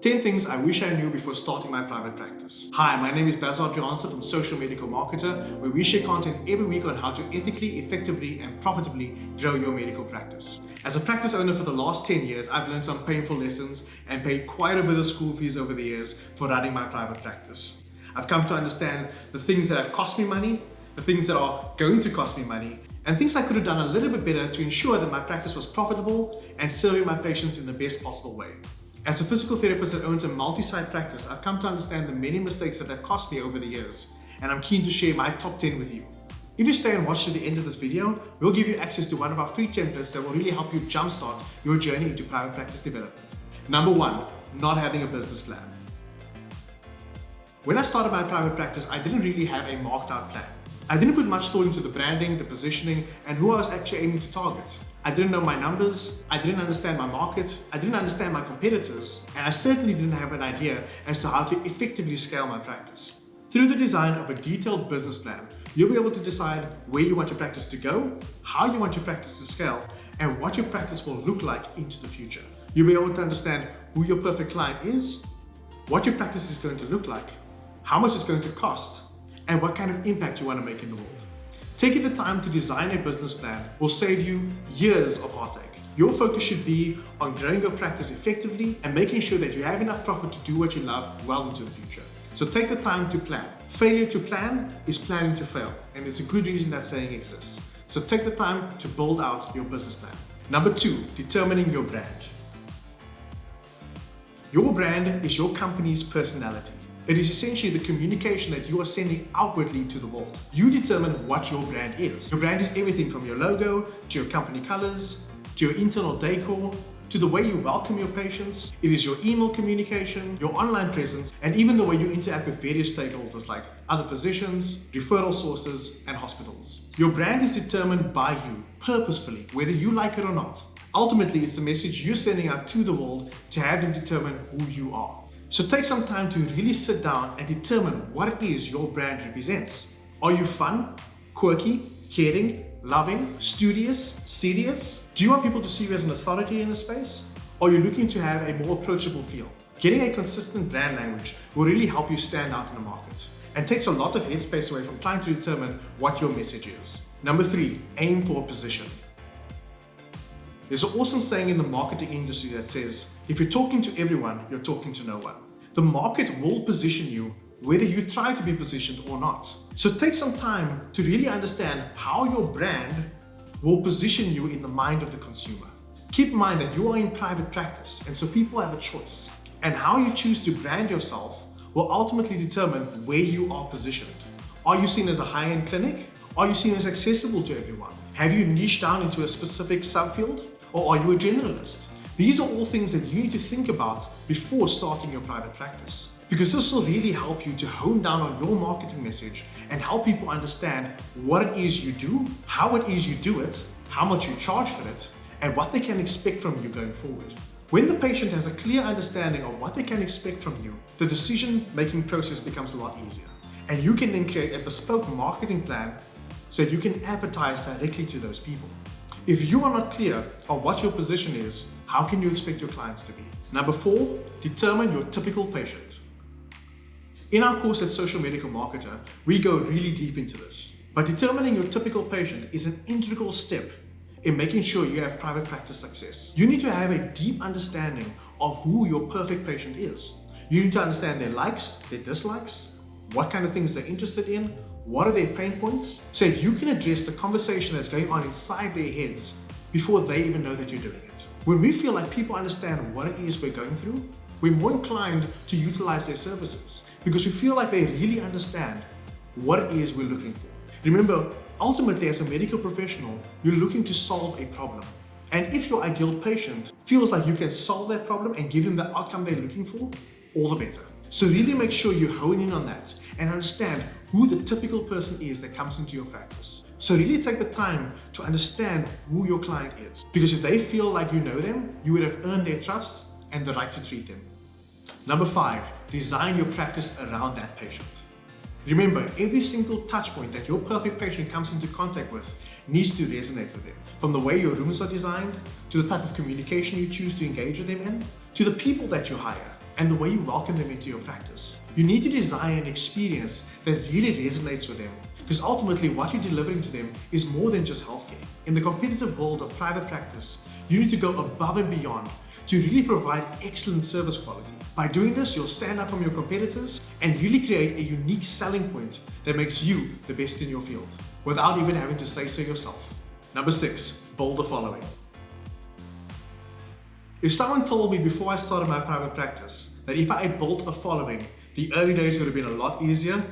10 things I wish I knew before starting my private practice. Hi, my name is Bazard Johnson from Social Medical Marketer, where we share content every week on how to ethically, effectively, and profitably grow your medical practice. As a practice owner for the last 10 years, I've learned some painful lessons and paid quite a bit of school fees over the years for running my private practice. I've come to understand the things that have cost me money, the things that are going to cost me money, and things I could have done a little bit better to ensure that my practice was profitable and serving my patients in the best possible way. As a physical therapist that owns a multi-site practice, I've come to understand the many mistakes that have cost me over the years, and I'm keen to share my top 10 with you. If you stay and watch to the end of this video, we'll give you access to one of our free templates that will really help you jumpstart your journey into private practice development. Number 1, not having a business plan. When I started my private practice, I didn't really have a marked out plan. I didn't put much thought into the branding, the positioning, and who I was actually aiming to target. I didn't know my numbers, I didn't understand my market, I didn't understand my competitors, and I certainly didn't have an idea as to how to effectively scale my practice. Through the design of a detailed business plan, you'll be able to decide where you want your practice to go, how you want your practice to scale, and what your practice will look like into the future. You'll be able to understand who your perfect client is, what your practice is going to look like, how much it's going to cost, and what kind of impact you want to make in the world. Taking the time to design a business plan will save you years of heartache. Your focus should be on growing your practice effectively and making sure that you have enough profit to do what you love well into the future. So take the time to plan. Failure to plan is planning to fail, and there's a good reason that saying exists. So take the time to build out your business plan. Number 2, determining your brand. Your brand is your company's personality. It is essentially the communication that you are sending outwardly to the world. You determine what your brand is. Your brand is everything from your logo, to your company colors, to your internal decor, to the way you welcome your patients. It is your email communication, your online presence, and even the way you interact with various stakeholders like other physicians, referral sources, and hospitals. Your brand is determined by you, purposefully, whether you like it or not. Ultimately, it's the message you're sending out to the world to have them determine who you are. So take some time to really sit down and determine what it is your brand represents. Are you fun, quirky, caring, loving, studious, serious? Do you want people to see you as an authority in the space? Or are you looking to have a more approachable feel? Getting a consistent brand language will really help you stand out in the market and takes a lot of headspace away from trying to determine what your message is. Number 3, aim for a position. There's an awesome saying in the marketing industry that says, if you're talking to everyone, you're talking to no one. The market will position you whether you try to be positioned or not. So take some time to really understand how your brand will position you in the mind of the consumer. Keep in mind that you are in private practice, and so people have a choice. And how you choose to brand yourself will ultimately determine where you are positioned. Are you seen as a high-end clinic? Are you seen as accessible to everyone? Have you niched down into a specific subfield? Or are you a generalist? These are all things that you need to think about before starting your private practice. Because this will really help you to hone down on your marketing message and help people understand what it is you do, how it is you do it, how much you charge for it, and what they can expect from you going forward. When the patient has a clear understanding of what they can expect from you, the decision-making process becomes a lot easier. And you can then create a bespoke marketing plan so that you can advertise directly to those people. If you are not clear on what your position is, how can you expect your clients to be? Number 4, determine your typical patient. In our course at Social Medical Marketer, we go really deep into this. But determining your typical patient is an integral step in making sure you have private practice success. You need to have a deep understanding of who your perfect patient is. You need to understand their likes, their dislikes, what kind of things they're interested in, what are their pain points, so you can address the conversation that's going on inside their heads before they even know that you're doing it. When we feel like people understand what it is we're going through, we're more inclined to utilize their services because we feel like they really understand what it is we're looking for. Remember, ultimately as a medical professional, you're looking to solve a problem. And if your ideal patient feels like you can solve that problem and give them the outcome they're looking for, all the better. So really make sure you hone in on that and understand who the typical person is that comes into your practice. So really take the time to understand who your client is. Because if they feel like you know them, you would have earned their trust and the right to treat them. Number 5, design your practice around that patient. Remember, every single touch point that your perfect patient comes into contact with needs to resonate with them. From the way your rooms are designed, to the type of communication you choose to engage with them in, to the people that you hire, and the way you welcome them into your practice. You need to design an experience that really resonates with them, because ultimately what you're delivering to them is more than just healthcare. In the competitive world of private practice, you need to go above and beyond to really provide excellent service quality. By doing this, you'll stand out from your competitors and really create a unique selling point that makes you the best in your field, without even having to say so yourself. Number 6, build a following. If someone told me before I started my private practice that if I had built a following, the early days would have been a lot easier,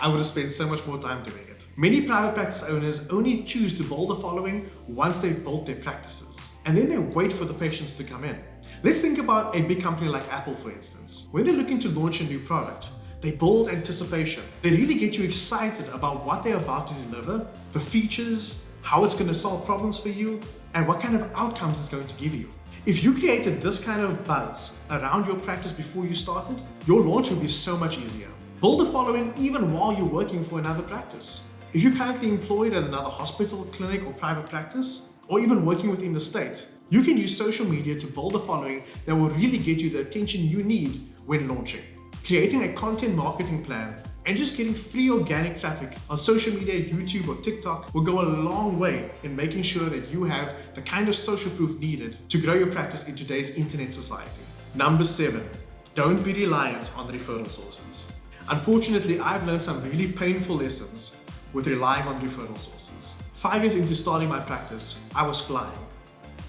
I would have spent so much more time doing it. Many private practice owners only choose to build a following once they've built their practices, and then they wait for the patients to come in. Let's think about a big company like Apple, for instance. When they're looking to launch a new product, they build anticipation. They really get you excited about what they're about to deliver, the features, how it's going to solve problems for you, and what kind of outcomes it's going to give you. If you created this kind of buzz around your practice before you started, your launch would be so much easier. Build a following even while you're working for another practice. If you're currently employed at another hospital, clinic, or private practice, or even working within the state, you can use social media to build a following that will really get you the attention you need when launching. Creating a content marketing plan and just getting free organic traffic on social media, YouTube or TikTok will go a long way in making sure that you have the kind of social proof needed to grow your practice in today's internet society. Number 7, don't be reliant on referral sources. Unfortunately, I've learned some really painful lessons with relying on referral sources. 5 years into starting my practice, I was flying.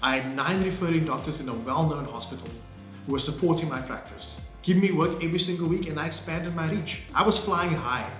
I had 9 referring doctors in a well-known hospital who were supporting my practice, giving me work every single week, and I expanded my reach. I was flying high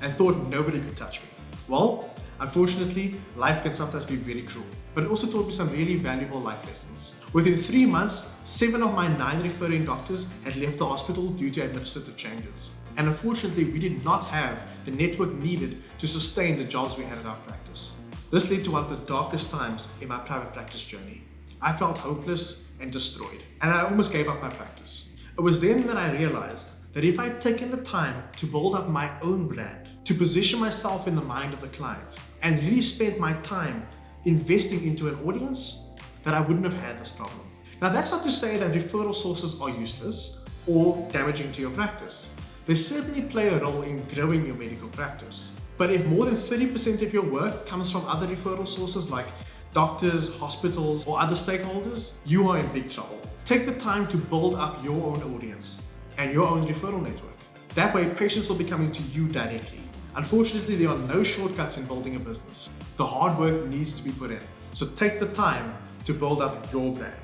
and thought nobody could touch me. Well, unfortunately, life can sometimes be very cruel, but it also taught me some really valuable life lessons. Within 3 months, 7 of my 9 referring doctors had left the hospital due to administrative changes. And unfortunately, we did not have the network needed to sustain the jobs we had in our practice. This led to one of the darkest times in my private practice journey. I felt hopeless and destroyed, and I almost gave up my practice. It was then that I realized that if I had taken the time to build up my own brand, to position myself in the mind of the client, and really spent my time investing into an audience, that I wouldn't have had this problem. Now, that's not to say that referral sources are useless or damaging to your practice. They certainly play a role in growing your medical practice. But if more than 30% of your work comes from other referral sources like doctors, hospitals, or other stakeholders, you are in big trouble. Take the time to build up your own audience and your own referral network. That way, patients will be coming to you directly. Unfortunately, there are no shortcuts in building a business. The hard work needs to be put in. So take the time to build up your brand.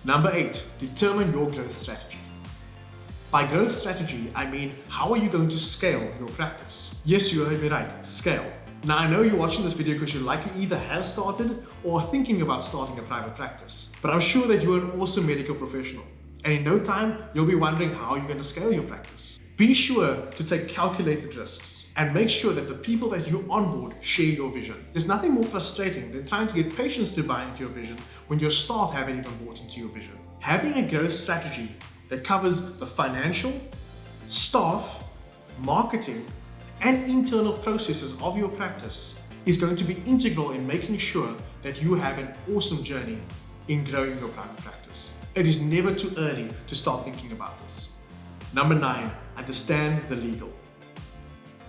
Number 8, determine your growth strategy. By growth strategy, I mean, how are you going to scale your practice? Yes, you heard me right, scale. Now, I know you're watching this video because you likely either have started or are thinking about starting a private practice. But I'm sure that you're an awesome medical professional. And in no time, you'll be wondering how you're going to scale your practice. Be sure to take calculated risks and make sure that the people that you onboard share your vision. There's nothing more frustrating than trying to get patients to buy into your vision when your staff haven't even bought into your vision. Having a growth strategy that covers the financial, staff, marketing, and internal processes of your practice is going to be integral in making sure that you have an awesome journey in growing your private practice. It is never too early to start thinking about this. Number 9, understand the legal.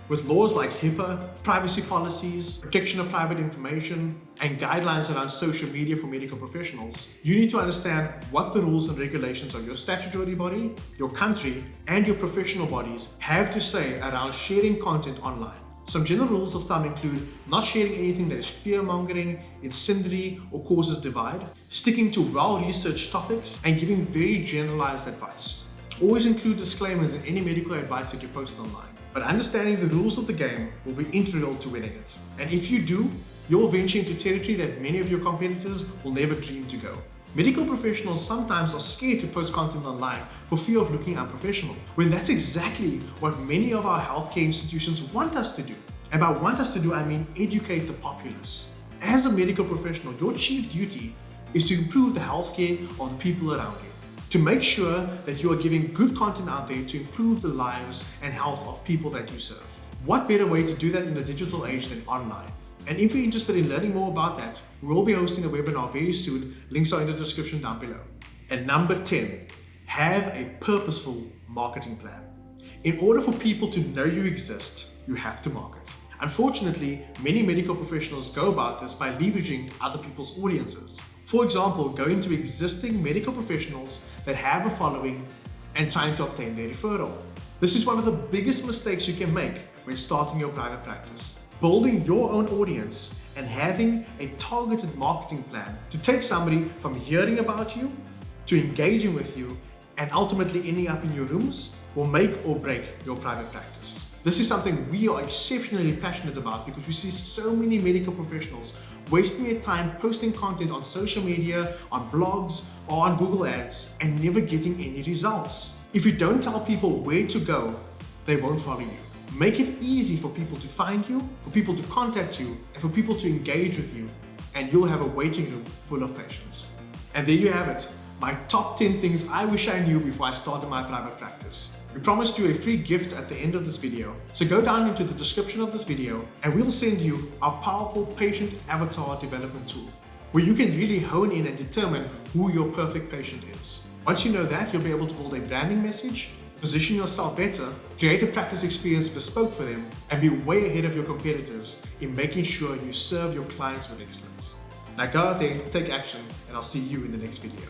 With laws like HIPAA, privacy policies, protection of private information, and guidelines around social media for medical professionals, you need to understand what the rules and regulations of your statutory body, your country, and your professional bodies have to say around sharing content online. Some general rules of thumb include not sharing anything that is fear-mongering, incendiary, or causes divide, sticking to well-researched topics, and giving very generalized advice. Always include disclaimers in any medical advice that you post online. But understanding the rules of the game will be integral to winning it. And if you do, you'll venture into territory that many of your competitors will never dream to go. Medical professionals sometimes are scared to post content online for fear of looking unprofessional, when that's exactly what many of our healthcare institutions want us to do. And by want us to do, I mean educate the populace. As a medical professional, your chief duty is to improve the healthcare of the people around you, to make sure that you are giving good content out there to improve the lives and health of people that you serve. What better way to do that in the digital age than online? And if you're interested in learning more about that, we will be hosting a webinar very soon. Links are in the description down below. And number 10, Have a purposeful marketing plan. In order for people to know you exist, you have to market. Unfortunately, many medical professionals go about this by leveraging other people's audiences. For example, going to existing medical professionals that have a following and trying to obtain their referral. This is one of the biggest mistakes you can make when starting your private practice. Building your own audience and having a targeted marketing plan to take somebody from hearing about you to engaging with you and ultimately ending up in your rooms will make or break your private practice. This is something we are exceptionally passionate about because we see so many medical professionals wasting their time posting content on social media, on blogs, or on Google Ads and never getting any results. If you don't tell people where to go, they won't follow you. Make it easy for people to find you, for people to contact you, and for people to engage with you, and you'll have a waiting room full of patients. And there you have it, my top 10 things I wish I knew before I started my private practice. We promised you a free gift at the end of this video, so go down into the description of this video and we'll send you our powerful patient avatar development tool, where you can really hone in and determine who your perfect patient is. Once you know that, you'll be able to build a branding message, position yourself better, create a practice experience bespoke for them, and be way ahead of your competitors in making sure you serve your clients with excellence. Now go out there, take action, and I'll see you in the next video.